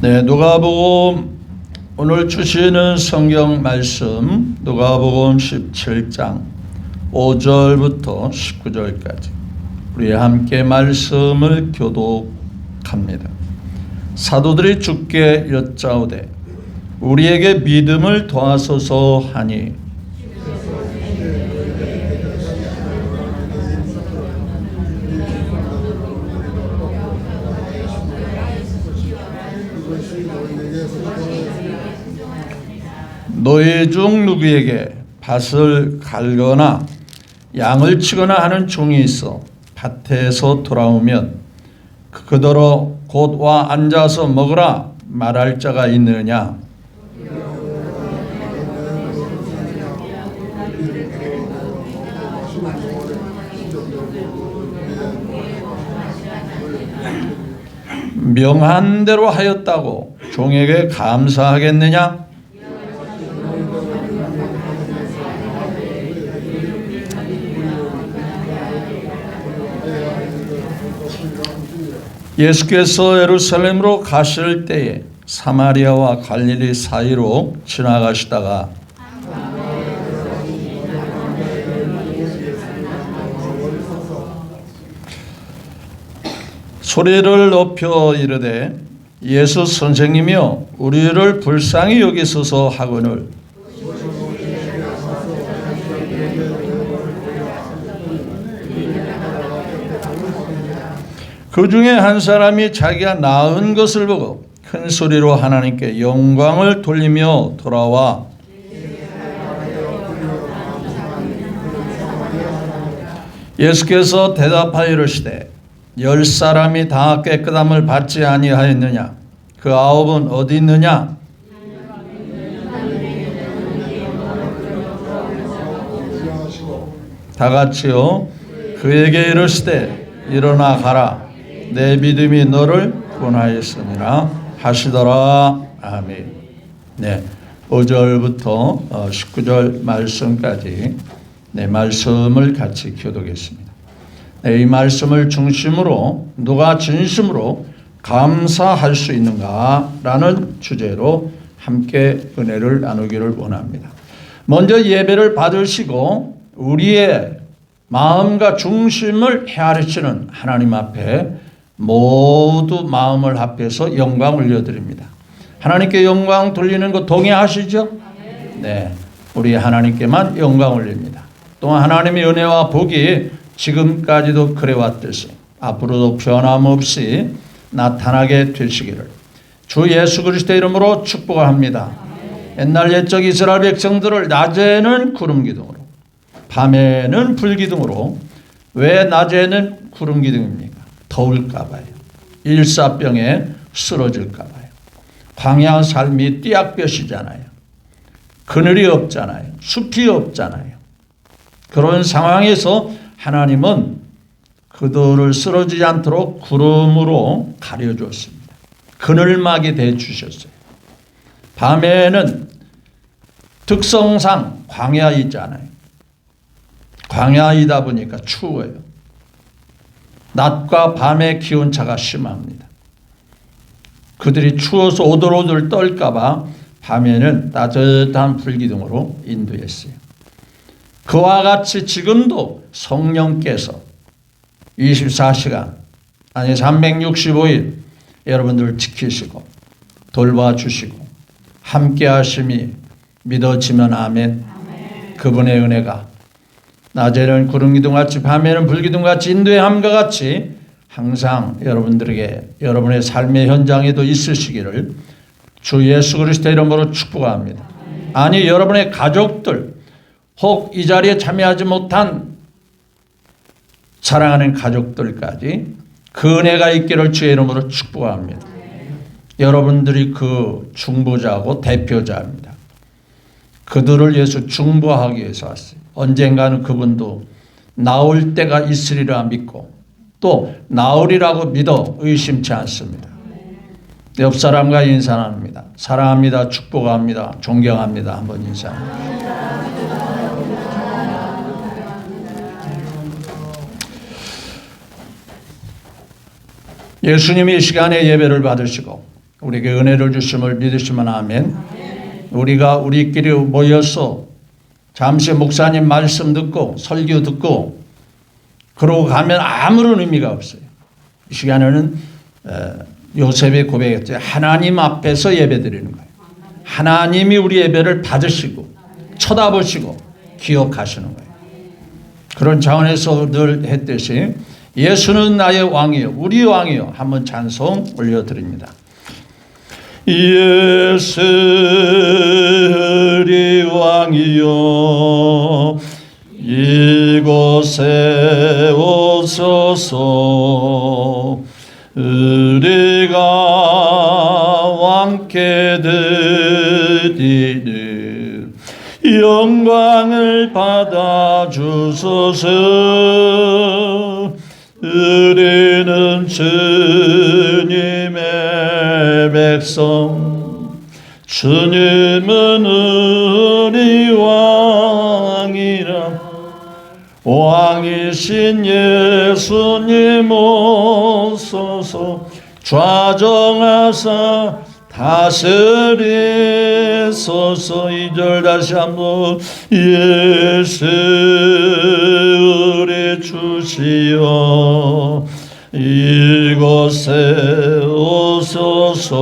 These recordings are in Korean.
네, 누가복음 오늘 주시는 성경 말씀 누가복음 17장 5절부터 19절까지 우리 함께 말씀을 교독합니다. 사도들이 주께 여짜오되 우리에게 믿음을 더하소서 하니 너희 중 누구에게 밭을 갈거나 양을 치거나 하는 종이 있어 밭에서 돌아오면 그더러 곧 와 앉아서 먹으라 말할 자가 있느냐? 명한 대로 하였다고 종에게 감사하겠느냐? 예수께서 예루살렘으로 가실 때에 사마리아와 갈릴리 사이로 지나가시다가 소리를 높여 이르되 예수 선생님이여 우리를 불쌍히 여기소서 하거늘 그 중에 한 사람이 자기가 낳은 것을 보고 큰 소리로 하나님께 영광을 돌리며 돌아와 예수께서 대답하여 이르시되 10사람이 다 깨끗함을 받지 아니하였느냐? 그 9은 어디 있느냐? 다 같이요. 그에게 이르시되 일어나 가라. 내 믿음이 너를 구원하였으니라 하시더라. 아멘. 네, 5절부터 19절 말씀까지 말씀을 같이 교독했습니다. 이 말씀을 중심으로 누가 진심으로 감사할 수 있는가라는 주제로 함께 은혜를 나누기를 원합니다. 먼저 예배를 받으시고 우리의 마음과 중심을 헤아리시는 하나님 앞에 모두 마음을 합해서 영광 올려드립니다. 하나님께 영광 돌리는 거 동의하시죠? 네, 우리 하나님께만 영광 올립니다. 또한 하나님의 은혜와 복이 지금까지도 그래왔듯이 앞으로도 변함없이 나타나게 되시기를 주 예수 그리스도의 이름으로 축복합니다. 옛날 옛적 이스라엘 백성들을 낮에는 구름 기둥으로 밤에는 불 기둥으로 왜 낮에는 구름 기둥입니까? 더울까 봐요. 일사병에 쓰러질까 봐요. 광야 삶이 띠약볕이잖아요. 그늘이 없잖아요. 숲이 없잖아요. 그런 상황에서 하나님은 그들을 쓰러지지 않도록 구름으로 가려줬습니다. 그늘막이 되어주셨어요. 밤에는 특성상 광야이잖아요. 광야이다 보니까 추워요. 낮과 밤의 기온차가 심합니다. 그들이 추워서 오돌오돌 떨까 봐 밤에는 따뜻한 불기둥으로 인도했어요. 그와 같이 지금도 성령께서 24시간 아니 365일 여러분들을 지키시고 돌봐주시고 함께 하심이 믿어지면 아멘. 그분의 은혜가 낮에는 구름기둥같이 밤에는 불기둥같이 인도함과 같이 항상 여러분들에게 여러분의 삶의 현장에도 있으시기를 주 예수 그리스도의 이름으로 축복합니다. 아니 여러분의 가족들 혹 이 자리에 참여하지 못한 사랑하는 가족들까지 그 은혜가 있기를 주의 이름으로 축복합니다. 여러분들이 그 중보자고 대표자입니다. 그들을 예수 중보하기 위해서 왔어요. 언젠가는 그분도 나올 때가 있으리라 믿고 또 나오리라고 믿어 의심치 않습니다. 옆 사람과 인사 나눕니다. 사랑합니다. 축복합니다. 존경합니다. 한번 인사합니다. 예수님이 이 시간에 예배를 받으시고 우리에게 은혜를 주심을 믿으시면 아멘. 우리가 우리끼리 모여서 잠시 목사님 말씀 듣고 설교 듣고 그러고 가면 아무런 의미가 없어요. 이 시간에는 요셉이 고백했죠. 하나님 앞에서 예배드리는 거예요. 하나님이 우리 예배를 받으시고 쳐다보시고 기억하시는 거예요. 그런 차원에서 늘 했듯이 예수는 나의 왕이요 우리 왕이요 한번 찬송 올려드립니다. 예수 우리 왕이요 이곳에 오소서 우리가 왕께 드리는 영광을 받아 주소서. 우리는 주님의 백성 주님은 우리 왕이라 왕이신 예수님 오소서. 좌정하사 다스리소서. 2절 다시 한번 예수 우리 주시여 이곳에 오소서.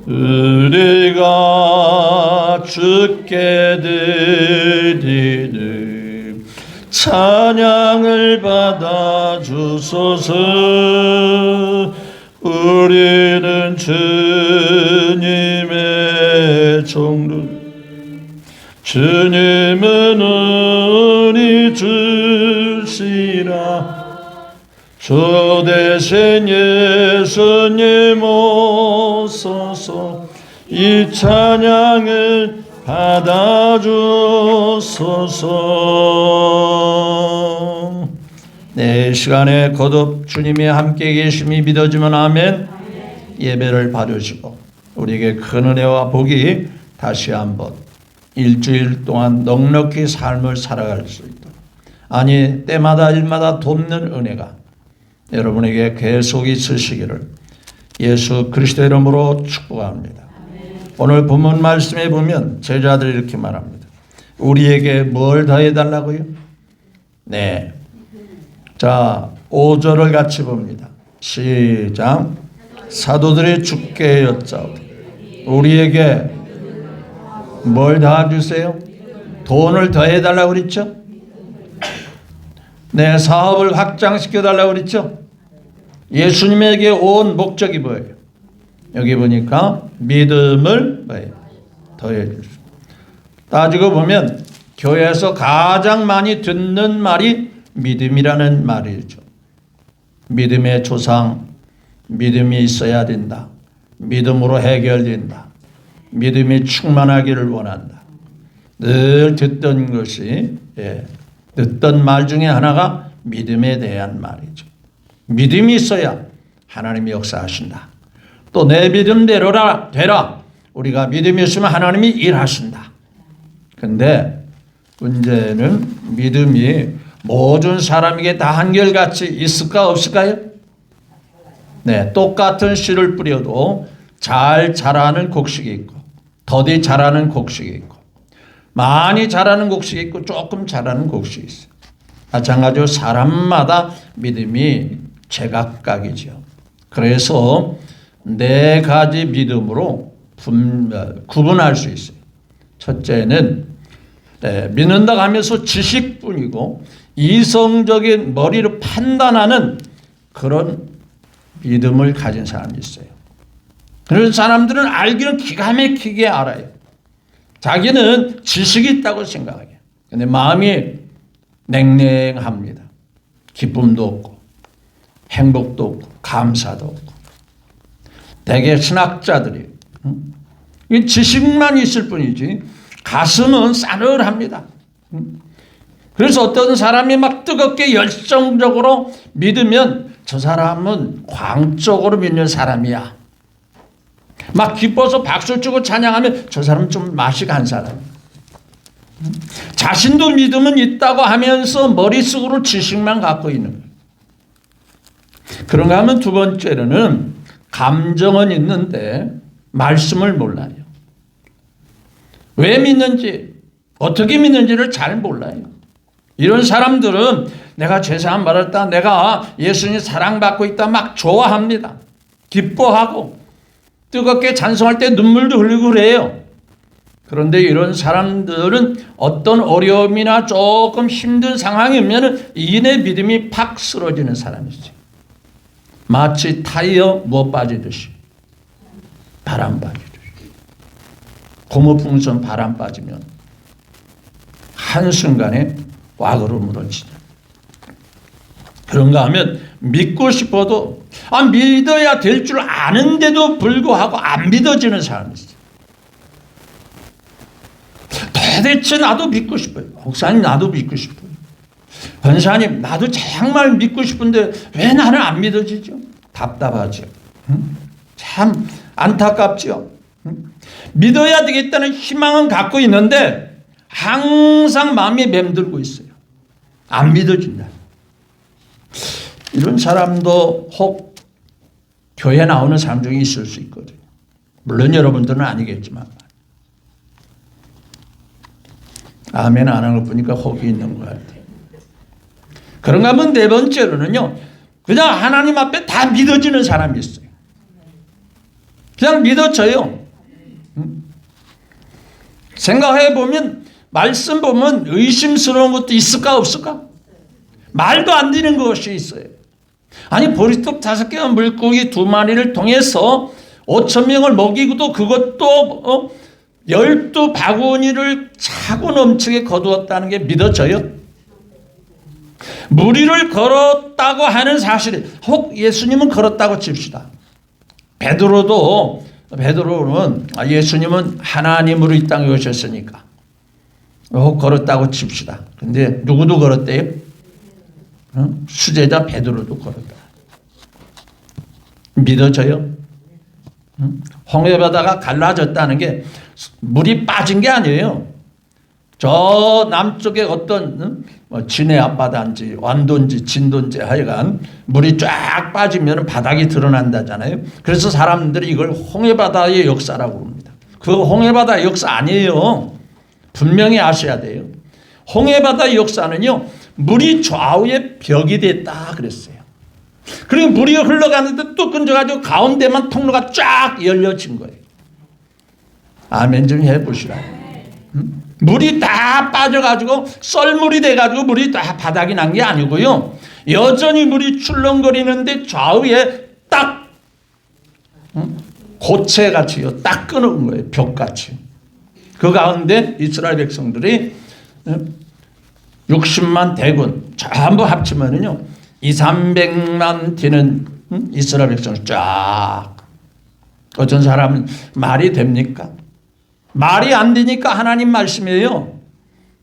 우리가 주께 드리는 찬양을 받아 주소서. 우리는 주님의 종들 주님은 우리 주시라. 주 대신 예수님 오소서. 이 찬양을 받아 주소서. 네, 시간에 거듭 주님이 함께 계심이 믿어지면 아멘. 예배를 받으시고 우리에게 큰 은혜와 복이 다시 한번 일주일 동안 넉넉히 삶을 살아갈 수 있도록, 아니 때마다 일마다 돕는 은혜가 여러분에게 계속 있으시기를 예수 그리스도 이름으로 축복합니다. 오늘 본문 말씀에 보면 제자들이 이렇게 말합니다. 우리에게 뭘 더해달라고요? 네. 자, 5절을 같이 봅니다. 시작. 사도들이 주께 여짜오되 우리에게 뭘 더해주세요? 돈을 더해달라고 그랬죠? 네, 사업을 확장시켜달라고 그랬죠? 예수님에게 온 목적이 뭐예요? 여기 보니까 믿음을 더해주시오. 따지고 보면 교회에서 가장 많이 듣는 말이 믿음이라는 말이죠. 믿음의 조상, 믿음이 있어야 된다. 믿음으로 해결된다. 믿음이 충만하기를 원한다. 늘 듣던 것이, 듣던 말 중에 하나가 믿음에 대한 말이죠. 믿음이 있어야 하나님이 역사하신다. 또 내 믿음대로라 되라. 우리가 믿음이 있으면 하나님이 일하신다. 근데 문제는 믿음이 모든 사람에게 다 한결같이 있을까 없을까요? 네, 똑같은 씨를 뿌려도 잘 자라는 곡식이 있고 더디 자라는 곡식이 있고 많이 자라는 곡식이 있고 조금 자라는 곡식이 있어요. 마찬가지로 사람마다 믿음이 제각각이죠. 그래서 4가지 믿음으로 구분할 수 있어요. 첫째는 믿는다고 하면서 지식뿐이고 이성적인 머리로 판단하는 그런 믿음을 가진 사람이 있어요. 그런 사람들은 알기는 기가 막히게 알아요. 자기는 지식이 있다고 생각해요. 그런데 마음이 냉랭합니다. 기쁨도 없고 행복도 없고 감사도 없고. 대개 신학자들이 지식만 있을 뿐이지 가슴은 싸늘합니다. 그래서 어떤 사람이 막 뜨겁게 열정적으로 믿으면 저 사람은 광적으로 믿는 사람이야. 막 기뻐서 박수 치고 찬양하면 저 사람은 좀 맛이 간 사람이야. 자신도 믿음은 있다고 하면서 머릿속으로 지식만 갖고 있는 거예요. 그런가 하면 두 번째로는 감정은 있는데 말씀을 몰라요. 왜 믿는지, 어떻게 믿는지를 잘 몰라요. 이런 사람들은 내가 죄사함 받았다, 내가 예수님 사랑받고 있다 막 좋아합니다. 기뻐하고 뜨겁게 찬송할 때 눈물도 흘리고 그래요. 그런데 이런 사람들은 어떤 어려움이나 조금 힘든 상황이 오면 이내 믿음이 팍 쓰러지는 사람이죠. 마치 타이어 뭐 빠지듯이, 바람 빠지듯이. 고무풍선 바람 빠지면 한순간에 왁으로 무너지죠. 그런가 하면 믿고 싶어도 믿어야 될 줄 아는데도 불구하고 안 믿어지는 사람이 있어요. 도대체 나도 믿고 싶어요. 목사님 나도 믿고 싶어요. 권사님 나도 정말 믿고 싶은데 왜 나는 안 믿어지죠? 답답하죠. 참 안타깝죠. 믿어야 되겠다는 희망은 갖고 있는데 항상 마음이 맴돌고 있어요. 안 믿어진다. 이런 사람도 혹 교회 나오는 사람 중에 있을 수 있거든요. 물론 여러분들은 아니겠지만. 아멘 안 하는 거 보니까 혹이 있는 것 같아요. 그런가 하면 네 번째로는요, 그냥 하나님 앞에 다 믿어지는 사람이 있어요. 그냥 믿어져요. 생각해 보면, 말씀 보면 의심스러운 것도 있을까 없을까? 말도 안 되는 것이 있어요. 아니 보리톱 5개와 물고기 2마리를 통해서 5,000명을 먹이고도 그것도 12바구니를 차고 넘치게 거두었다는 게 믿어져요? 무리를 걸었다고 하는 사실이, 혹 예수님은 걸었다고 칩시다. 베드로는 예수님은 하나님으로 이 땅에 오셨으니까 혹 걸었다고 칩시다. 근데 누구도 걸었대요? 수제자 베드로도 걸었다. 믿어져요? 홍해바다가 갈라졌다는 게 물이 빠진 게 아니에요. 저 남쪽에 어떤 진해 앞바다인지 완도인지 진도인지 하여간 물이 쫙 빠지면 바닥이 드러난다잖아요. 그래서 사람들이 이걸 홍해바다의 역사라고 합니다. 그거 홍해바다의 역사 아니에요. 분명히 아셔야 돼요. 홍해바다의 역사는요, 물이 좌우에 벽이 됐다 그랬어요. 그리고 물이 흘러가는데 또 끊어가지고 가운데만 통로가 쫙 열려진 거예요. 아멘 좀 해보시라고. 물이 다 빠져가지고 썰물이 돼가지고 물이 다 바닥이 난 게 아니고요. 여전히 물이 출렁거리는데 좌우에 딱 고체같이요. 딱 끊은 거예요. 벽같이. 그 가운데 이스라엘 백성들이 60만 대군 전부 합치면은요 200~300만 되는 이스라엘 백성을 쫙. 어떤 사람은 말이 됩니까? 말이 안 되니까 하나님 말씀이에요.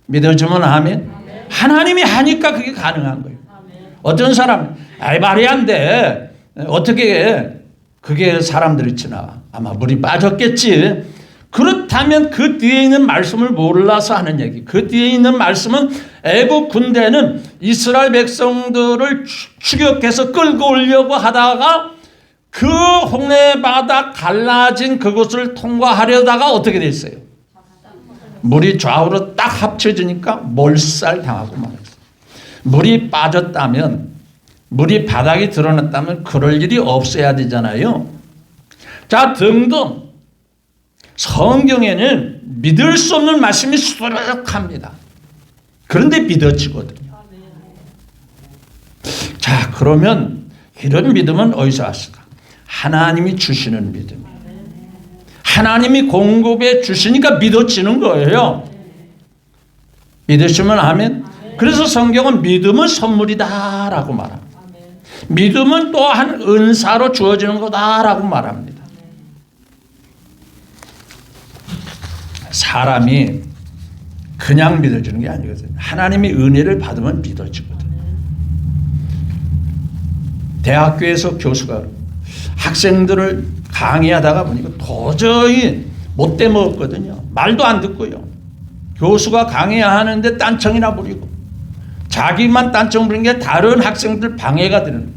믿어주면 아멘. 하나님이 하니까 그게 가능한 거예요. 어떤 사람은 말이 안 돼. 어떻게 그게 사람들이 지나. 아마 물이 빠졌겠지. 그렇다면 그 뒤에 있는 말씀을 몰라서 하는 얘기. 그 뒤에 있는 말씀은 애국 군대는 이스라엘 백성들을 추격해서 끌고 오려고 하다가 그 홍해바다 갈라진 그곳을 통과하려다가 어떻게 됐어요? 물이 좌우로 딱 합쳐지니까 몰살당하고 말았어요. 물이 빠졌다면, 물이 바닥이 드러났다면 그럴 일이 없어야 되잖아요. 자, 등등 성경에는 믿을 수 없는 말씀이 수두룩합니다. 그런데 믿어지거든요. 자, 그러면 이런 믿음은 어디서 왔을까? 하나님이 주시는 믿음이에요. 하나님이 공급해 주시니까 믿어지는 거예요. 믿으시면 아멘. 그래서 성경은 믿음은 선물이다라고 말합니다. 믿음은 또한 은사로 주어지는 거다라고 말합니다. 사람이 그냥 믿어지는 게 아니거든요. 하나님의 은혜를 받으면 믿어지거든요. 대학교에서 교수가 학생들을 강의하다가 보니까 도저히 못 대먹었거든요. 말도 안 듣고요. 교수가 강의하는데 딴청이나 부리고 자기만 딴청 부리는 게 다른 학생들 방해가 되는.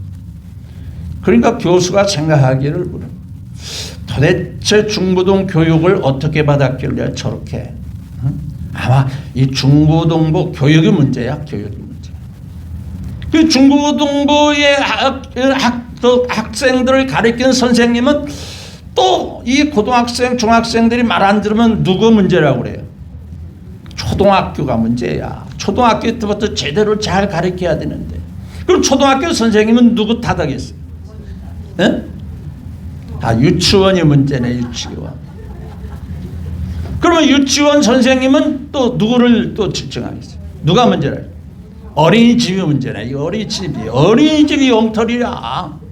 그러니까 교수가 생각하기를 도대체 중고등 교육을 어떻게 받았길래 저렇게 아마 이 중고등부 교육이 문제야. 교육이 문제. 그 중고등부의 학생들을 가르치는 선생님은 또 이 고등학생 중학생들이 말 안 들으면 누구 문제라고 그래요? 초등학교가 문제야. 초등학교 때부터 제대로 잘 가르쳐야 되는데 그럼 초등학교 선생님은 누구 탓하겠어요? 네? 다 유치원이 문제네. 유치원. 그러면 유치원 선생님은 또 누구를 또 지칭하겠어요? 누가 문제라? 어린이집이 문제네. 이 어린이집이 엉터리야.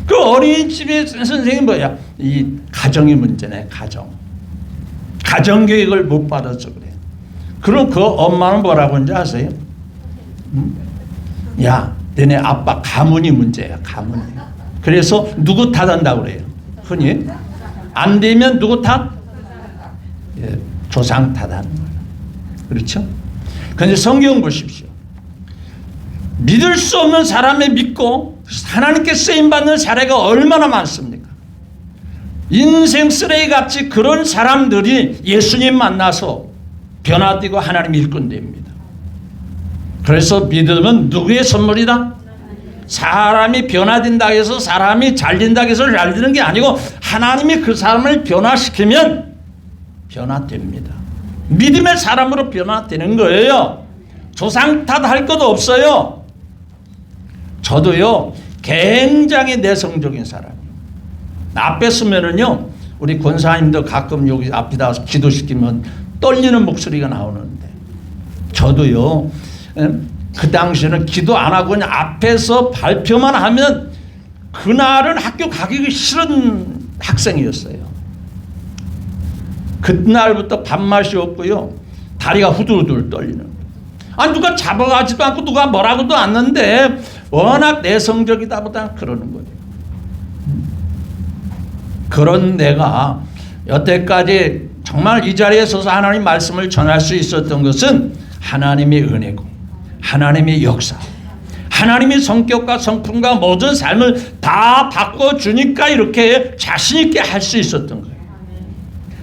그 어린이집의 선생님이 뭐야? 이 가정이 문제네. 가정교육을 못 받아서 그래. 그럼 그 엄마는 뭐라고 하는지 아세요? 야, 너네 아빠 가문이 문제야. 가문이. 그래서 누구 탓한다고 그래요? 흔히 안 되면 누구 탓? 예, 조상 탓하는 거예요. 그렇죠? 그런데 성경 보십시오. 믿을 수 없는 사람을 믿고 하나님께 쓰임받는 사례가 얼마나 많습니까? 인생 쓰레기같이 그런 사람들이 예수님 만나서 변화되고 하나님 일꾼 됩니다. 그래서 믿음은 누구의 선물이다? 사람이 변화된다고 해서 사람이 잘 된다고 해서 잘 되는 게 아니고 하나님이 그 사람을 변화시키면 변화됩니다. 믿음의 사람으로 변화되는 거예요. 조상 탓할 것도 없어요. 저도요 굉장히 내성적인 사람이에요. 앞에 서면은요 우리 권사님도 가끔 여기 앞에다 기도시키면 떨리는 목소리가 나오는데 저도요 그 당시에는 기도 안 하고 그냥 앞에서 발표만 하면 그날은 학교 가기 싫은 학생이었어요. 그날부터 밥맛이 없고요 다리가 후들후들 떨리는 거예요. 아니 누가 잡아가지도 않고 누가 뭐라고도 않는데 워낙 내성적이다 보다 그러는 거예요. 그런 내가 여태까지 정말 이 자리에 서서 하나님 말씀을 전할 수 있었던 것은 하나님의 은혜고 하나님의 역사, 하나님의 성격과 성품과 모든 삶을 다 바꿔주니까 이렇게 자신 있게 할 수 있었던 거예요.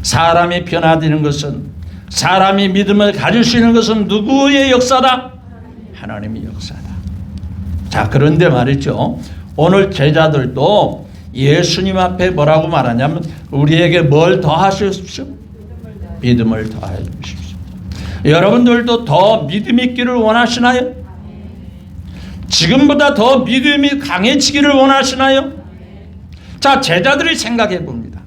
사람이 변화되는 것은, 사람이 믿음을 가질 수 있는 것은 누구의 역사다? 하나님의 역사다. 자, 그런데 말이죠, 오늘 제자들도 예수님 앞에 뭐라고 말하냐면 우리에게 뭘 더하십시오? 믿음을 더해 주십시오. 여러분들도 더 믿음 있기를 원하시나요? 지금보다 더 믿음이 강해지기를 원하시나요? 자, 제자들이 생각해 봅니다.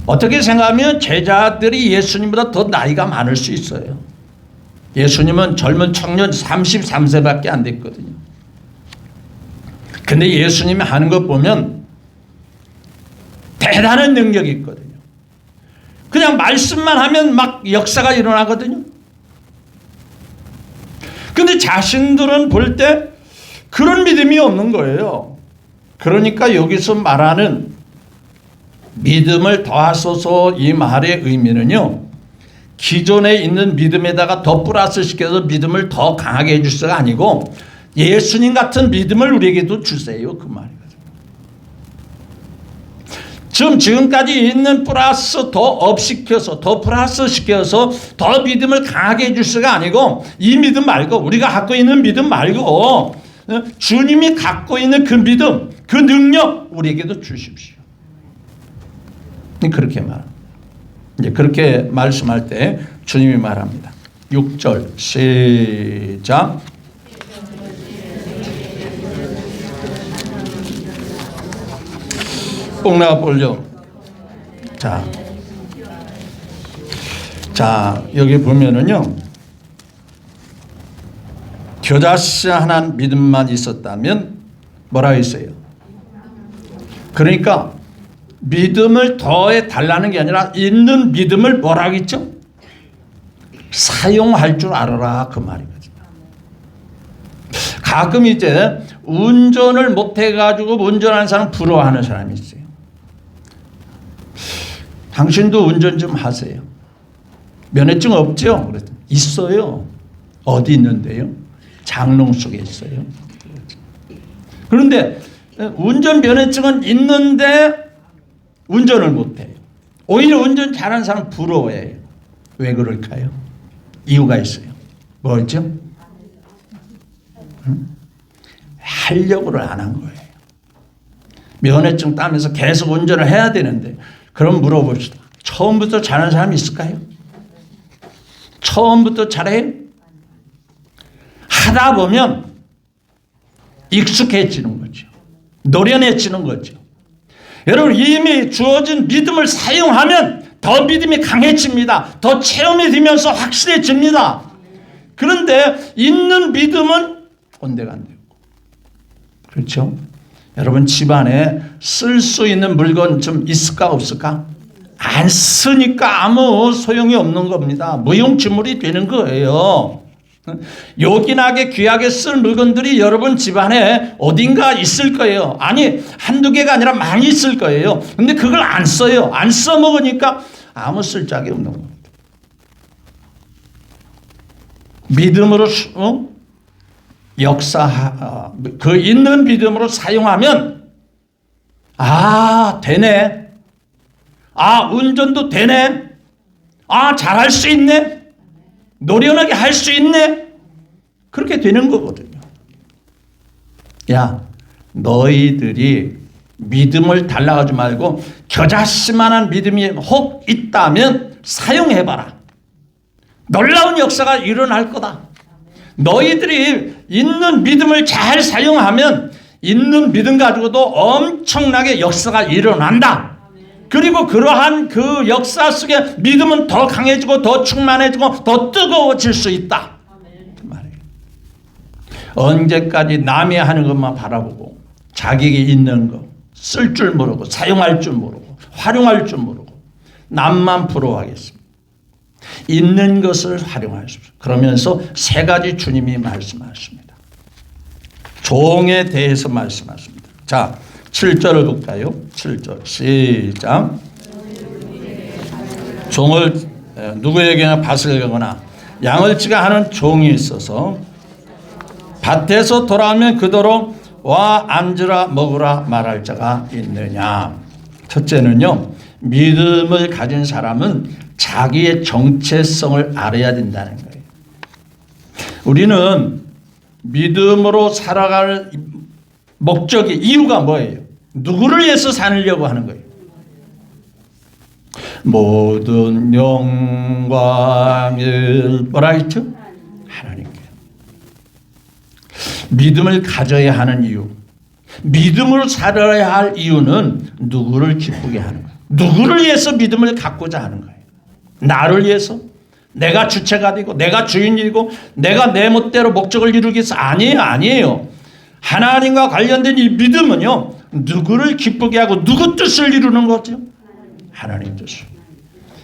어떻게 생각하면 제자들이 예수님보다 더 나이가 많을 수 있어요. 예수님은 젊은 청년 33세밖에 안 됐거든요. 근데 예수님이 하는 것 보면 대단한 능력이 있거든요. 그냥 말씀만 하면 막 역사가 일어나거든요. 근데 자신들은 볼 때 그런 믿음이 없는 거예요. 그러니까 여기서 말하는 믿음을 더하소서 이 말의 의미는요, 기존에 있는 믿음에다가 더 플러스 시켜서 믿음을 더 강하게 해주셔가 아니고 예수님 같은 믿음을 우리에게도 주세요, 그 말이거든요. 지금까지 있는 플러스 더 업시켜서 더 플러스 시켜서 더 믿음을 강하게 해주셔가 아니고 이 믿음 말고 우리가 갖고 있는 믿음 말고 주님이 갖고 있는 그 믿음, 그 능력 우리에게도 주십시오. 그렇게 말합니다. 이제 그렇게 말씀할 때 주님이 말합니다. 6절 시작. 뽕나 볼려. 자 여기 보면은요, 겨자씨 하나 믿음만 있었다면 뭐라 했어요? 그러니까 믿음을 더해 달라는 게 아니라 있는 믿음을 뭐라 하겠죠? 사용할 줄 알아라, 그 말이거든요. 가끔 이제 운전을 못해가지고 운전하는 사람 부러워하는 사람이 있어요. 당신도 운전 좀 하세요. 면허증 없죠? 그랬더니 있어요. 어디 있는데요? 장롱 속에 있어요. 그런데 운전 면허증은 있는데 운전을 못해요. 오히려 운전 잘하는 사람 부러워해요. 왜 그럴까요? 이유가 있어요. 뭐죠? 하려고를 안 한 거예요. 면허증 따면서 계속 운전을 해야 되는데, 그럼 물어봅시다. 처음부터 잘하는 사람이 있을까요? 처음부터 잘해요? 하다 보면 익숙해지는 거죠. 노련해지는 거죠. 여러분, 이미 주어진 믿음을 사용하면 더 믿음이 강해집니다. 더 체험이 되면서 확실해집니다. 그런데 있는 믿음은 온데간데 없고. 그렇죠? 여러분, 집안에 쓸 수 있는 물건 좀 있을까 없을까? 안 쓰니까 아무 소용이 없는 겁니다. 무용지물이 되는 거예요. 요긴하게 귀하게 쓸 물건들이 여러분 집안에 어딘가 있을 거예요. 아니, 한두 개가 아니라 많이 있을 거예요. 근데 그걸 안 써요. 안 써먹으니까 아무 쓸데기 없는 겁니다. 믿음으로 그 있는 믿음으로 사용하면, 아, 되네. 아, 운전도 되네. 아, 잘할 수 있네. 노련하게 할 수 있네. 그렇게 되는 거거든요. 야, 너희들이 믿음을 달라하지 말고 겨자씨만한 믿음이 혹 있다면 사용해봐라. 놀라운 역사가 일어날 거다. 너희들이 있는 믿음을 잘 사용하면 있는 믿음 가지고도 엄청나게 역사가 일어난다. 그리고 그러한 그 역사 속에 믿음은 더 강해지고 더 충만해지고 더 뜨거워질 수 있다. 그 말이에요. 언제까지 남이 하는 것만 바라보고 자기에게 있는 거 쓸 줄 모르고 사용할 줄 모르고 활용할 줄 모르고 남만 부러워하겠습니다. 있는 것을 활용하십시오. 그러면서 세 가지 주님이 말씀하십니다. 종에 대해서 말씀하십니다. 자, 7절을 볼까요? 7절 시작. 종을 누구에게나 밭을 가거나 양을 치가 하는 종이 있어서 밭에서 돌아오면 그더러 와 앉으라 먹으라 말할 자가 있느냐. 첫째는요, 믿음을 가진 사람은 자기의 정체성을 알아야 된다는 거예요. 우리는 믿음으로 살아갈 목적이, 이유가 뭐예요? 누구를 위해서 살려고 하는 거예요? 모든 영광을 뭐라 했죠? 하나님께. 믿음을 가져야 하는 이유, 믿음으로 살아야 할 이유는 누구를 기쁘게 하는 거예요. 누구를 위해서 믿음을 갖고자 하는 거예요. 나를 위해서? 내가 주체가 되고 내가 주인이고 내가 내 멋대로 목적을 이루기 위해서? 아니에요. 하나님과 관련된 이 믿음은요, 누구를 기쁘게 하고 누구 뜻을 이루는 거죠? 하나님 뜻을.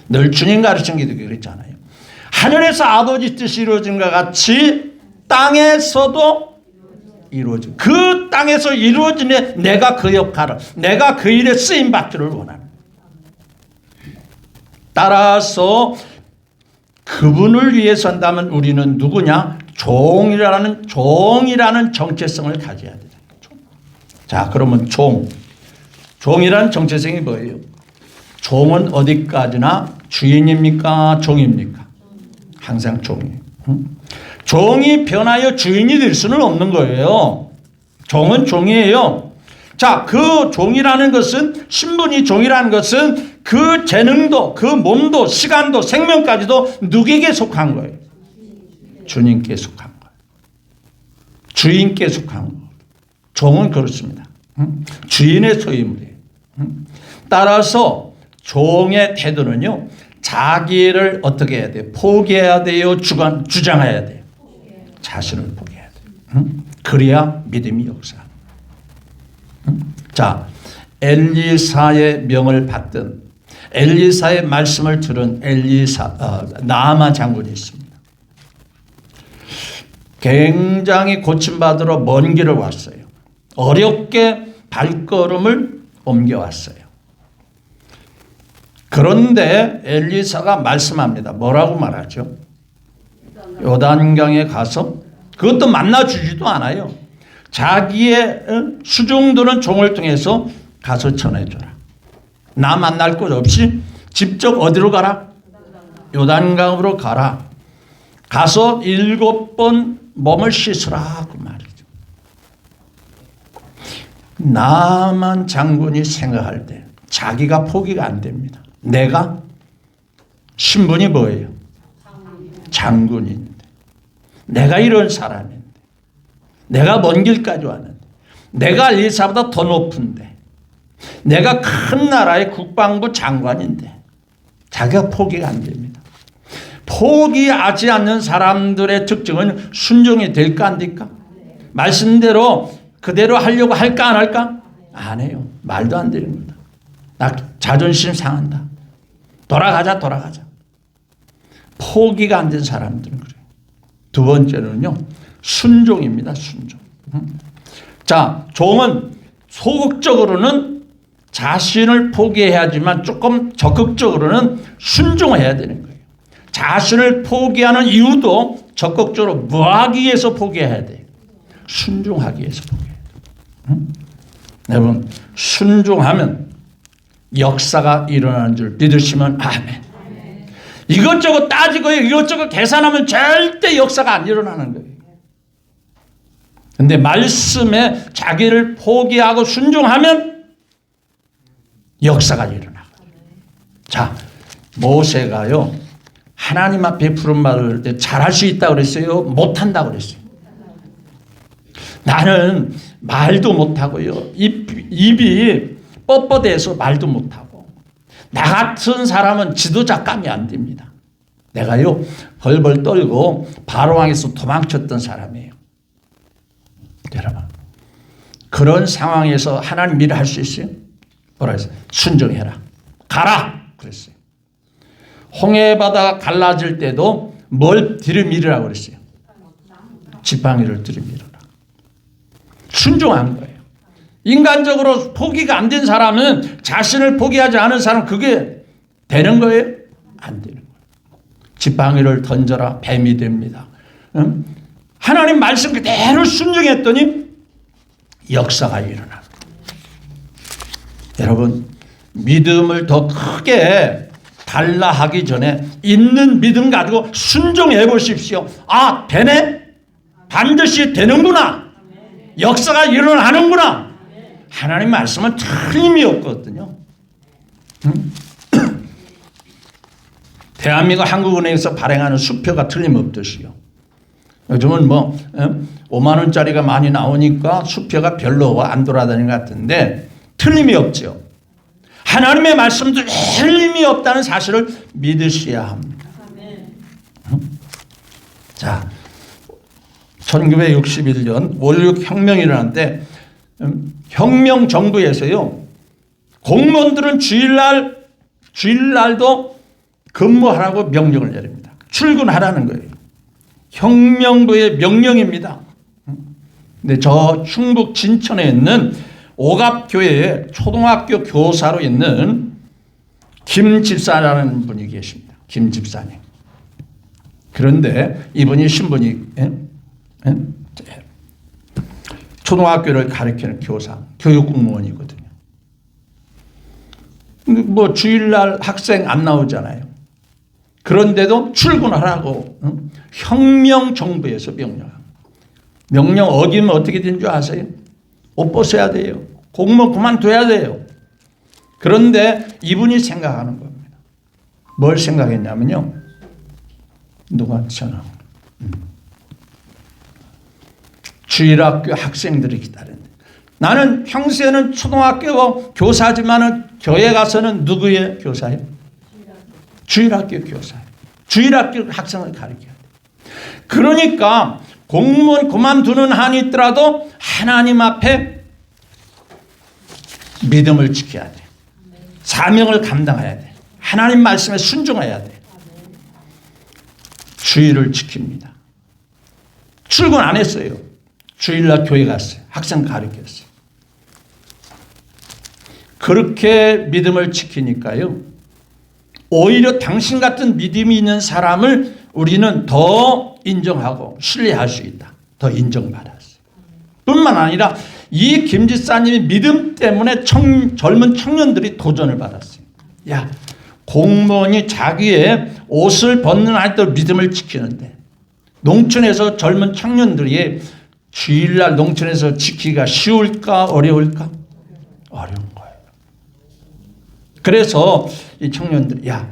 늘 주님 가르친 게 그랬잖아요. 하늘에서 아버지 뜻이 이루어진 것 같이 땅에서도 이루어진, 그 땅에서 이루어진 내가 그 역할을, 내가 그 일에 쓰임 받기를 원하는. 따라서 그분을 위해서 한다면 우리는 누구냐? 종이라는 정체성을 가져야 된다. 자, 그러면 종이라는 정체성이 뭐예요? 종은 어디까지나 주인입니까? 종입니까? 항상 종이에요. 종이 변하여 주인이 될 수는 없는 거예요. 종은 종이에요. 자, 그 종이라는 것은, 신분이 종이라는 것은 그 재능도, 그 몸도, 시간도, 생명까지도 누구에게 속한 거예요? 주님께 속한 거예요. 주인께 속한 거예요. 종은 그렇습니다. 주인의 소유물이에요. 따라서 종의 태도는요, 자기를 어떻게 해야 돼요? 포기해야 돼요? 주장해야 돼요? 자신을 포기해야 돼요. 그래야 믿음이 역사하는 거예요. 자, 엘리사의 명을 받든 엘리사의 말씀을 들은 나아만 장군이 있습니다. 굉장히 고침받으러 먼 길을 왔어요. 어렵게 발걸음을 옮겨왔어요. 그런데 엘리사가 말씀합니다. 뭐라고 말하죠? 요단강에 가서, 그것도 만나주지도 않아요. 자기의 수종드는 종을 통해서 가서 전해줘라. 나 만날 것 없이 직접 어디로 가라? 요단강으로 가라. 가서 7번 몸을 씻으라 그 말이죠. 나만 장군이 생각할 때 자기가 포기가 안 됩니다. 내가 신분이 뭐예요? 장군인데, 내가 이런 사람인데, 내가 먼 길까지 왔는데, 내가 엘리사보다 더 높은데, 내가 큰 나라의 국방부 장관인데 자기가 포기가 안 됩니다. 포기하지 않는 사람들의 특징은 순종이 될까 안 될까? 말씀대로 그대로 하려고 할까 안 할까? 안 해요. 말도 안 되는 거다. 나 자존심 상한다. 돌아가자. 포기가 안 된 사람들은 그래요. 두 번째는요, 순종입니다. 순종. 자, 종은 소극적으로는 자신을 포기해야지만 조금 적극적으로는 순종해야 되는 거예요. 자신을 포기하는 이유도 적극적으로 뭐 하기 위해서 포기해야 돼요? 순종하기 위해서 포기해야 돼요. 여러분, 순종하면 역사가 일어나는 줄 믿으시면 아멘. 이것저것 따지고 이것저것 계산하면 절대 역사가 안 일어나는 거예요. 근데 말씀에 자기를 포기하고 순종하면 역사가 일어나거든요. 자, 모세가요, 하나님 앞에 부름받을 때 잘할 수 있다고 그랬어요? 못한다고 그랬어요? 나는 말도 못하고요, 입이 뻣뻣해서 말도 못하고, 나 같은 사람은 지도자감이 안 됩니다. 내가요, 벌벌 떨고 바로왕에서 도망쳤던 사람이에요. 여러분, 그런 상황에서 하나님 일을 할 수 있어요? 뭐라 했어요? 순종해라. 가라! 그랬어요. 홍해바다가 갈라질 때도 뭘 들이밀으라고 그랬어요? 지팡이를 들이밀어라. 순종한 거예요. 인간적으로 포기가 안 된 사람은, 자신을 포기하지 않은 사람은 그게 되는 거예요? 안 되는 거예요. 지팡이를 던져라, 뱀이 됩니다. 하나님 말씀 그대로 순종했더니 역사가 일어납니다. 여러분, 믿음을 더 크게 달라 하기 전에 있는 믿음 가지고 순종해 보십시오. 아, 되네? 반드시 되는구나. 역사가 일어나는구나. 하나님 말씀은 틀림이 없거든요. 대한민국 한국은행에서 발행하는 수표가 틀림없듯이요. 요즘은 5만 원짜리가 많이 나오니까 수표가 별로 안 돌아다니는 것 같은데 틀림이 없죠. 하나님의 말씀도 틀림이 없다는 사실을 믿으셔야 합니다. 자, 1961년 5.16 혁명이 일어났는데, 혁명 정부에서요, 공무원들은 주일날도 근무하라고 명령을 내립니다. 출근하라는 거예요. 혁명부의 명령입니다. 근데 저 충북 진천에 있는 오갑교회에 초등학교 교사로 있는 김 집사라는 분이 계십니다. 김 집사님. 그런데 이분이 신분이 초등학교를 가르치는 교사, 교육공무원이거든요. 뭐 주일날 학생 안 나오잖아요. 그런데도 출근하라고 혁명 정부에서 명령 어기면 어떻게 된 줄 아세요? 옷 벗어야 돼요. 공무원 그만둬야 돼요. 그런데 이분이 생각하는 겁니다. 뭘 생각했냐면요. 누가 전화? 주일학교 학생들이 기다린다. 나는 평소에는 초등학교 교사지만은 교회 가서는 누구의 교사예요? 주일학교 교사예요. 주일학교 학생을 가르쳐야 돼. 그러니까 공무원 그만두는 한이 있더라도 하나님 앞에 믿음을 지켜야 돼. 사명을 감당해야 돼. 하나님 말씀에 순종해야 돼. 주일을 지킵니다. 출근 안 했어요. 주일날 교회 갔어요. 학생 가르쳤어요. 그렇게 믿음을 지키니까요, 오히려 당신 같은 믿음이 있는 사람을 우리는 더 인정하고 신뢰할 수 있다. 더 인정받았어요. 뿐만 아니라 이 김 집사님이 믿음 때문에 젊은 청년들이 도전을 받았어요. 야, 공무원이 자기의 옷을 벗는 한도 믿음을 지키는데 농촌에서 젊은 청년들이 주일날 농촌에서 지키기가 쉬울까 어려울까? 어려운 거예요. 그래서 이 청년들이 야,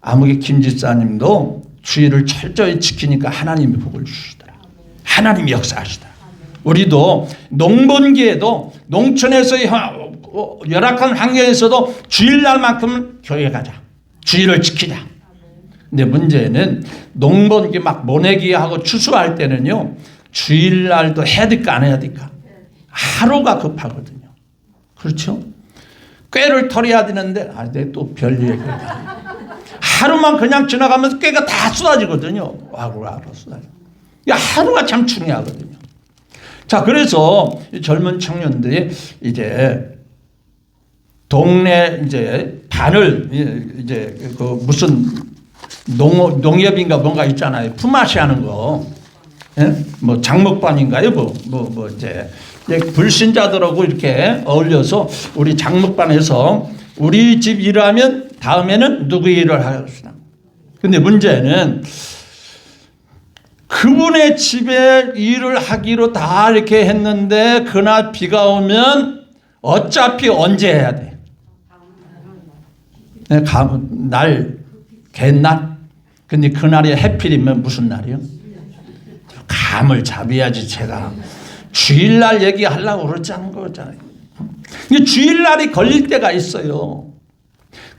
아무개 김 집사님도 주일을 철저히 지키니까 하나님이 복을 주시더라. 하나님이 역사하시더라. 우리도 농번기에도 농촌에서 열악한 환경에서도 주일날만큼은 교회 가자. 주일을 지키자. 근데 문제는 농번기 막 모내기하고 추수할 때는요. 주일날도 해야 될까 안 해야 될까? 하루가 급하거든요. 그렇죠? 꾀를 털어야 되는데 또 별 얘기다. 하루만 그냥 지나가면서 꾀가 다 쏟아지거든요. 하루가 쏟아져. 하루가 참 중요하거든요. 자, 그래서 젊은 청년들이 이제 동네 이제 반을 이제 그 무슨 농협인가 뭔가 있잖아요. 품앗이 하는 거. 예? 뭐 장목반인가요? 뭐 이제 불신자들하고 이렇게 어울려서 우리 장목반에서 우리 집 일하면 다음에는 누구 일을 하겠습니다. 근데 문제는 그분의 집에 일을 하기로 다 이렇게 했는데 그날 비가 오면 어차피 언제 해야 돼? 날 갯날? 근데 그날이 해필이면 무슨 날이요? 감을 잡아야지. 제가 주일날 얘기하려고 그러지 않은 거잖아요. 주일날이 걸릴 때가 있어요.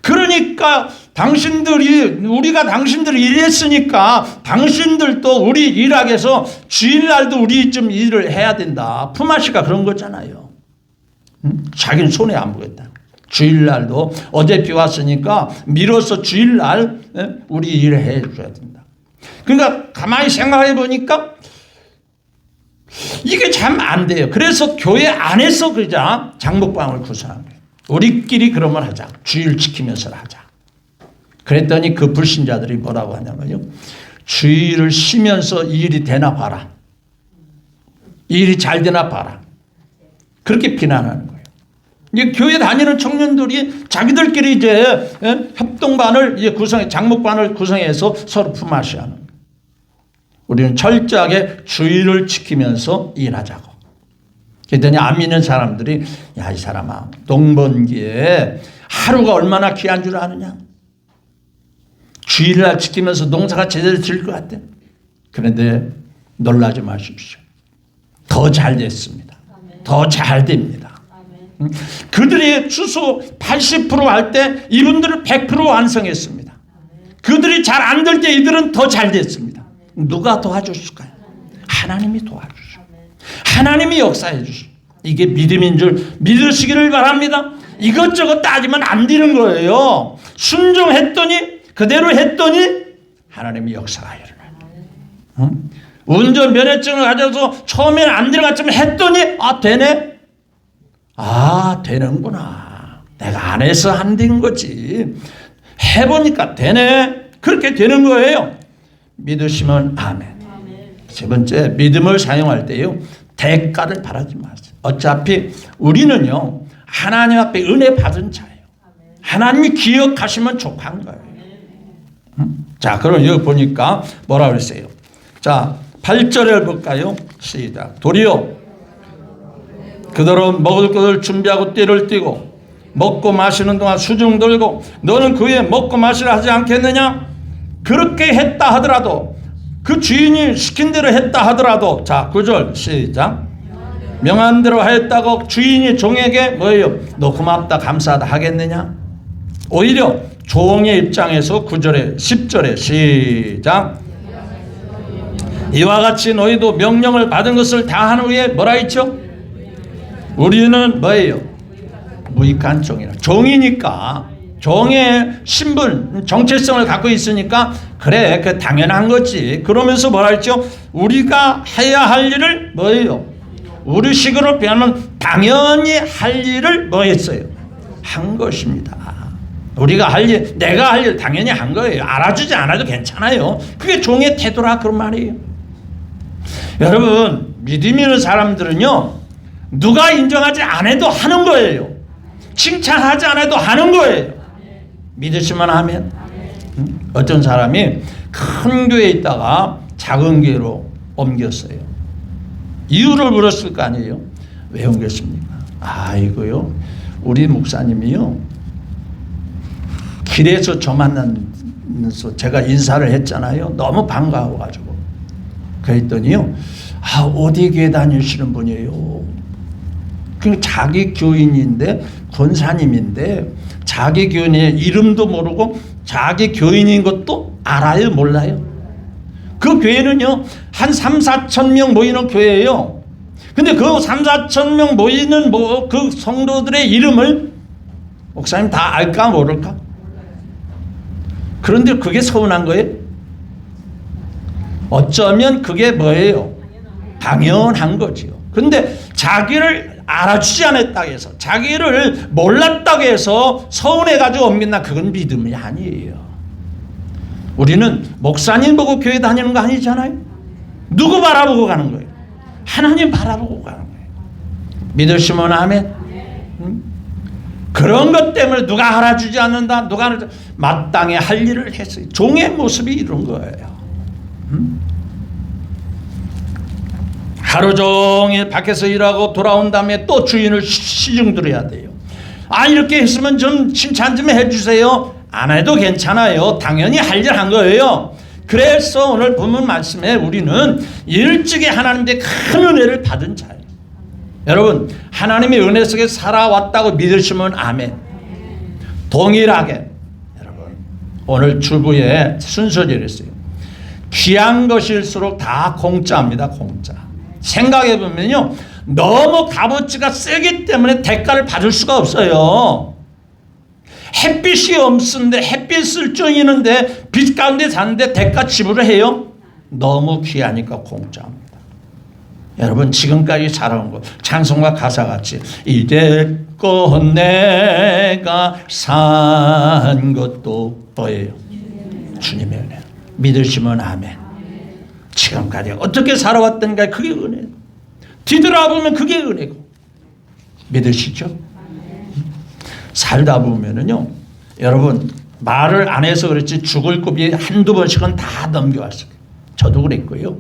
그러니까 우리가 당신들이 일했으니까 당신들도 우리 일하게 해서 주일날도 우리 좀 일을 해야 된다. 품앗이가 그런 거잖아요. 자기는 손해 안 보겠다. 주일날도 어제 비 왔으니까 미뤄서 주일날 우리 일을 해줘야 된다. 그러니까 가만히 생각해 보니까 이게 참 안 돼요. 그래서 교회 안에서 그자 장목방을 구성한 거예요. 우리끼리 그러면 하자. 주일 지키면서 하자. 그랬더니 그 불신자들이 뭐라고 하냐면요. 주일을 쉬면서 일이 되나 봐라. 일이 잘 되나 봐라. 그렇게 비난하는 거예요. 이제 교회 다니는 청년들이 자기들끼리 이제 협동반을 이제 장목반을 구성해서 서로 품앗이 하는 거예요. 우리는 철저하게 주일을 지키면서 일하자고. 그랬더니 안 믿는 사람들이 야, 이 사람아, 농번기에 하루가 얼마나 귀한 줄 아느냐? 주일날 지키면서 농사가 제대로 질 것 같아. 그런데 놀라지 마십시오. 더 잘 됐습니다. 더 잘 됩니다. 그들이 추수 80% 할 때 이분들은 100% 완성했습니다. 그들이 잘 안 될 때 이들은 더 잘 됐습니다. 누가 도와줬을까요? 하나님이 도와주시고 하나님이 역사해 주시고 이게 믿음인 줄 믿으시기를 바랍니다. 이것저것 따지면 안 되는 거예요. 순종했더니 그대로 했더니 하나님이 역사가 일어나요. 운전 면허증을 가져서 처음에는 안 들어갔지만 했더니 되네. 되는구나. 내가 안 해서 안 된 거지. 해보니까 되네. 그렇게 되는 거예요. 믿으시면 아멘. 세 번째, 믿음을 사용할 때요. 대가를 바라지 마세요. 어차피 우리는요. 하나님 앞에 은혜 받은 자예요. 하나님이 기억하시면 족한 거예요. 자, 그럼 여기 보니까 뭐라 그랬어요? 자, 8절을 볼까요? 시작. 도리어 그대로 먹을 것을 준비하고 띠를 띠고 먹고 마시는 동안 수중 들고 너는 그 위에 먹고 마시라 하지 않겠느냐? 그렇게 했다 하더라도 그 주인이 시킨 대로 했다 하더라도 자 9절 시작. 명한 대로 하였다고 주인이 종에게 뭐예요? 너 고맙다 감사하다 하겠느냐? 오히려 종의 입장에서 9절에 10절에 시작. 이와 같이 너희도 명령을 받은 것을 다 한 후에 뭐라 했죠? 우리는 뭐예요? 무익한 종이라. 종이니까 종의 신분, 정체성을 갖고 있으니까 그래, 그 당연한 거지. 그러면서 뭐라 했죠? 우리가 해야 할 일을 뭐예요? 우리 식으로 표현하면 당연히 할 일을 뭐 했어요? 한 것입니다. 우리가 할 일, 내가 할 일 당연히 한 거예요. 알아주지 않아도 괜찮아요. 그게 종의 태도라 그런 말이에요. 여러분 믿음이 있는 사람들은요, 누가 인정하지 않아도 하는 거예요. 칭찬하지 않아도 하는 거예요. 믿으시면 아멘. 어떤 사람이 큰 교회에 있다가 작은 교회로 옮겼어요. 이유를 물었을 거 아니에요. 왜 옮겼습니까? 이거요, 우리 목사님이요, 길에서 저 만나면서 제가 인사를 했잖아요. 너무 반가워가지고. 그랬더니요, 어디 교회 다니시는 분이에요? 그 자기 교인인데, 권사님인데, 자기 교인의 이름도 모르고 자기 교인인 것도 알아요? 몰라요? 그 교회는요, 한 3, 4천 명 모이는 교회예요. 근데 그 3, 4천 명 모이는 그 성도들의 이름을 목사님 다 알까 모를까? 그런데 그게 서운한 거예요? 어쩌면 그게 뭐예요? 당연한 거지요. 근데 자기를 알아주지 않았다고 해서, 자기를 몰랐다고 해서 서운해가지고 옮긴다, 그건 믿음이 아니에요. 우리는 목사님 보고 교회 다니는 거 아니잖아요. 누구 바라보고 가는 거예요? 하나님 바라보고 가는 거예요. 믿으시면 아멘. 그런 것 때문에 누가 알아주지 않는다, 누가 마땅히 할 일을 했어요. 종의 모습이 이런 거예요. 하루 종일 밖에서 일하고 돌아온 다음에 또 주인을 시중 들어야 돼요. 이렇게 했으면 좀 칭찬 좀 해주세요. 안 해도 괜찮아요. 당연히 할 일 한 거예요. 그래서 오늘 본문 말씀에 우리는 일찍이 하나님께 큰 은혜를 받은 자예요. 여러분, 하나님의 은혜 속에 살아왔다고 믿으시면 아멘. 동일하게 여러분, 오늘 주부의 순서대로 했어요. 귀한 것일수록 다 공짜입니다. 공짜. 생각해 보면요, 너무 값어치가 세기 때문에 대가를 받을 수가 없어요. 햇빛이 없는데, 햇빛을 쬐이는데 빛 가운데 사는데 대가 지불을 해요? 너무 귀하니까 공짜입니다. 여러분, 지금까지 살아온 것, 찬송가 가사같이 이제껏 내가 산 것도 뭐예요? 주님의 은혜. 믿으시면 아멘. 지금까지 어떻게 살아왔던가, 그게 은혜. 뒤돌아보면 그게 은혜고. 믿으시죠? 살다 보면은요, 여러분, 말을 안 해서 그렇지 죽을 고비 한두 번씩은 다 넘겨왔어요. 저도 그랬고요.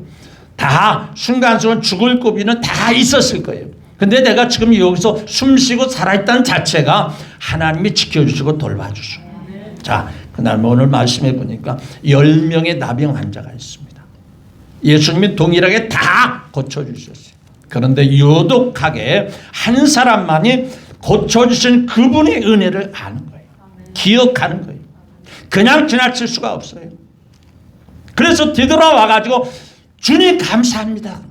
다 순간순간 죽을 고비는 다 있었을 거예요. 근데 내가 지금 여기서 숨쉬고 살아있다는 자체가 하나님이 지켜주시고 돌봐주시고. 자, 그날 오늘 말씀해 보니까 10명의 나병 환자가 있습니다. 예수님이 동일하게 다 고쳐주셨어요. 그런데 유독하게 한 사람만이 고쳐주신 그분의 은혜를 아는 거예요. 기억하는 거예요. 그냥 지나칠 수가 없어요. 그래서 뒤돌아와가지고 주님 감사합니다.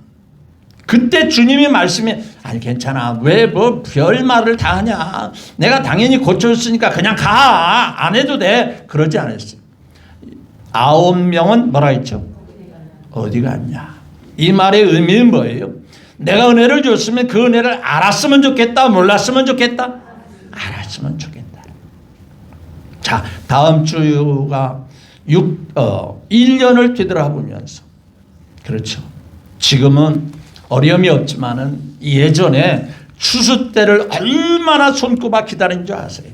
그때 주님이 말씀해, 아니 괜찮아, 왜 뭐 별말을 다 하냐, 내가 당연히 고쳐줬으니까 그냥 가, 안 해도 돼, 그러지 않았어요. 9명은 뭐라 했죠? 어디 갔냐. 이 말의 의미는 뭐예요? 내가 은혜를 줬으면 그 은혜를 알았으면 좋겠다, 몰랐으면 좋겠다? 알았으면 좋겠다. 자, 다음 주가 1년을 뒤돌아보면서, 그렇죠, 지금은 어려움이 없지만은 예전에 추수 때를 얼마나 손꼽아 기다린 줄 아세요?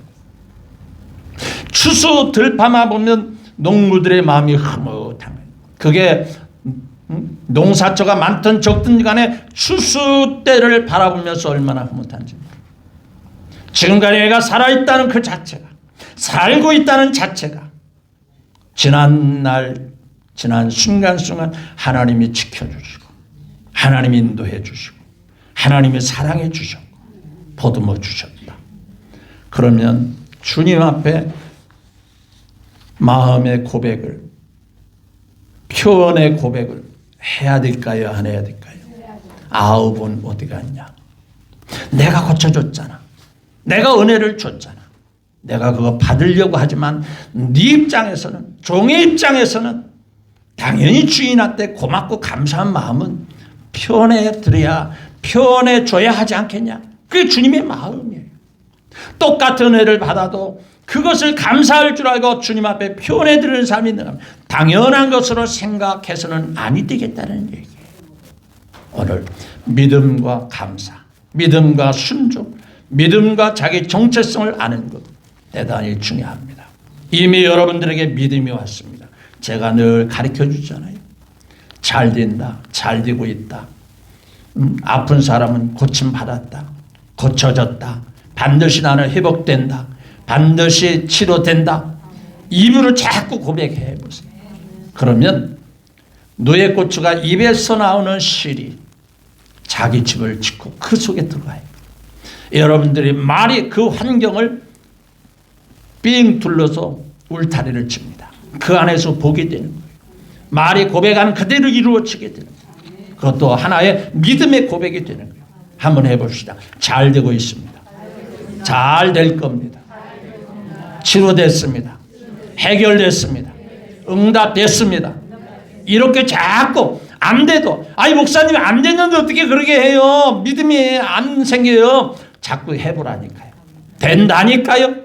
추수 들판만 보면 농부들의 마음이 흐뭇한 거예요. 그게 농사처가 많든 적든 간에 추수 때를 바라보면서 얼마나 흐뭇한지. 지금까지 애가 살아있다는 그 자체가, 살고 있다는 자체가, 지난 날, 지난 순간순간 하나님이 지켜주시고, 하나님이 인도해 주시고, 하나님이 사랑해 주셨고, 보듬어 주셨다. 그러면 주님 앞에 마음의 고백을, 표현의 고백을 해야 될까요? 안 해야 될까요? 9은 어디 갔냐? 내가 고쳐줬잖아. 내가 은혜를 줬잖아. 내가 그거 받으려고 하지만 네 입장에서는, 종의 입장에서는 당연히 주인한테 고맙고 감사한 마음은 표현해 드려야, 표현해 줘야 하지 않겠냐? 그게 주님의 마음이에요. 똑같은 은혜를 받아도 그것을 감사할 줄 알고 주님 앞에 표현해 드리는 사람이 있는가? 당연한 것으로 생각해서는 아니 되겠다는 얘기예요. 오늘 믿음과 감사, 믿음과 순종, 믿음과 자기 정체성을 아는 것 대단히 중요합니다. 이미 여러분들에게 믿음이 왔습니다. 제가 늘 가르쳐 주잖아요. 잘 된다, 잘 되고 있다. 아픈 사람은 고침받았다, 고쳐졌다, 반드시 나는 회복된다, 반드시 치료된다. 입으로 자꾸 고백해 보세요. 그러면 누에고추가 입에서 나오는 실이 자기 집을 짓고 그 속에 들어가요. 여러분들이 말이 그 환경을 삥 둘러서 울타리를 칩니다. 그 안에서 보게 되는 거예요. 말이 고백하는 그대로 이루어지게 되는 거예요. 그것도 하나의 믿음의 고백이 되는 거예요. 한번 해봅시다. 잘 되고 있습니다. 잘 될 겁니다. 치료됐습니다. 해결됐습니다. 응답됐습니다. 이렇게 자꾸 안 돼도 아니 목사님 안 됐는데 어떻게 그렇게 해요? 믿음이 안 생겨요. 자꾸 해보라니까요. 된다니까요.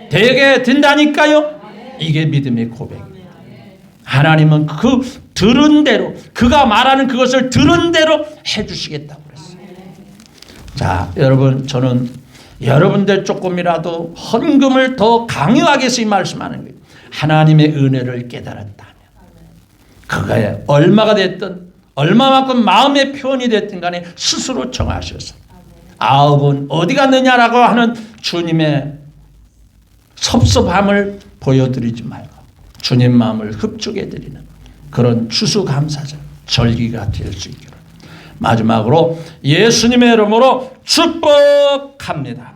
되게 된다니까요. 이게 믿음의 고백입니다. 하나님은 그 들은 대로 그가 말하는 그것을 들은 대로 해주시겠다고 그랬어요. 자, 여러분 저는 여러분들 조금이라도 헌금을 더 강요하게 해서 이 말씀하는 거예요. 하나님의 은혜를 깨달았다면 그거에 얼마가 됐든 얼마만큼 마음의 표현이 됐든 간에 스스로 정하셔서 아홉은 어디 갔느냐라고 하는 주님의 섭섭함을 보여드리지 말고 주님 마음을 흡족해 드리는 그런 추수감사절 절기가 될 수 있기를 마지막으로 예수님의 이름으로 축복합니다.